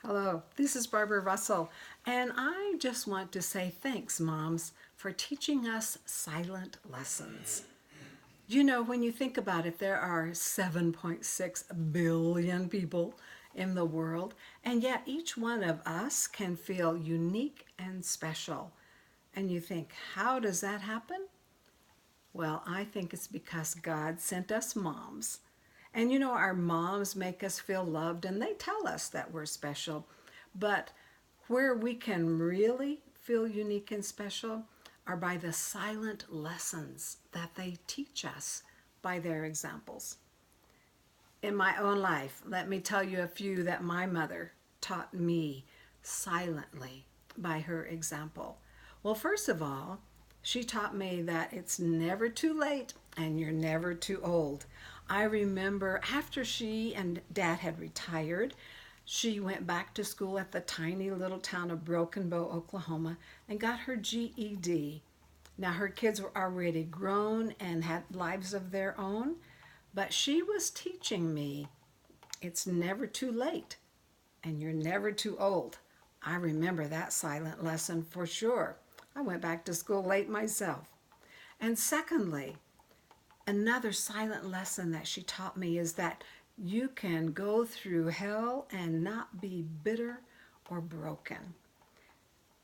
Hello, this is Barbara Russell, and I just want to say thanks, moms, for teaching us silent lessons. You know, when you think about it, there are 7.6 billion people in the world, and yet each one of us can feel unique and special. And you think, how does that happen? Well, I think it's because God sent us moms. And you know, our moms make us feel loved and they tell us that we're special. But where we can really feel unique and special are by the silent lessons that they teach us by their examples. In my own life, let me tell you a few that my mother taught me silently by her example. Well, first of all, she taught me that it's never too late and you're never too old. I remember after she and dad had retired, she went back to school at the tiny little town of Broken Bow, Oklahoma, and got her GED. Now, her kids were already grown and had lives of their own, but she was teaching me it's never too late and you're never too old. I remember that silent lesson for sure. I went back to school late myself. And secondly, another silent lesson that she taught me is that you can go through hell and not be bitter or broken.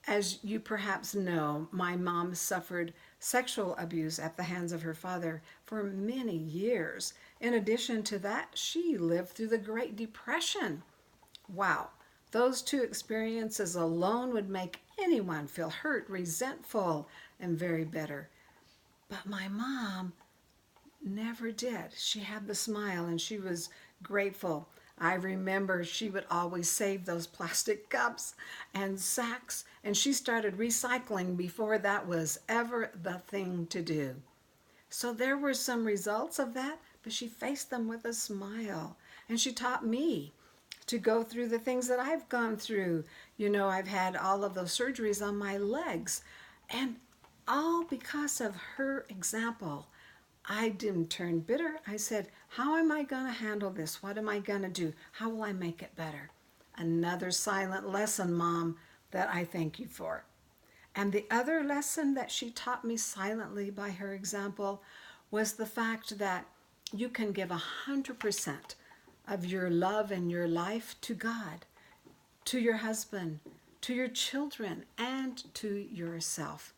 As you perhaps know, my mom suffered sexual abuse at the hands of her father for many years. In addition to that, she lived through the Great Depression. Wow, those two experiences alone would make anyone feel hurt, resentful, and very bitter. But my mom never did. She had the smile and she was grateful. I remember she would always save those plastic cups and sacks, and she started recycling before that was ever the thing to do. So there were some results of that, but she faced them with a smile. And she taught me to go through the things that I've gone through. You know, I've had all of those surgeries on my legs, and all because of her example. I didn't turn bitter. I said, how am I going to handle this? What am I going to do? How will I make it better? Another silent lesson, Mom, that I thank you for. And the other lesson that she taught me silently by her example was the fact that you can give 100% of your love and your life to God, to your husband, to your children, and to yourself.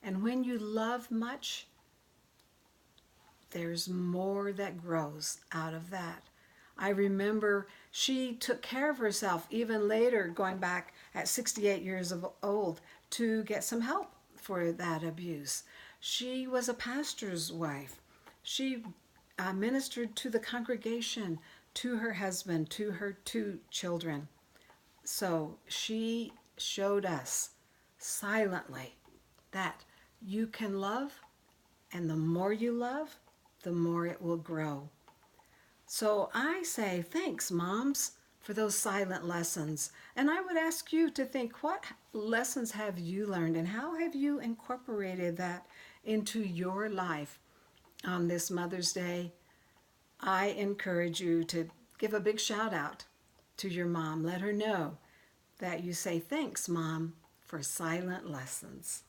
And when you love much, there's more that grows out of that. I remember she took care of herself even later, going back at 68 years of old to get some help for that abuse. She was a pastor's wife. She ministered to the congregation, to her husband, to her two children. So she showed us silently that you can love, and the more you love, the more it will grow. So I say thanks, moms, for those silent lessons. And I would ask you to think, what lessons have you learned and how have you incorporated that into your life on this Mother's Day? I encourage you to give a big shout out to your mom. Let her know that you say thanks, Mom, for silent lessons.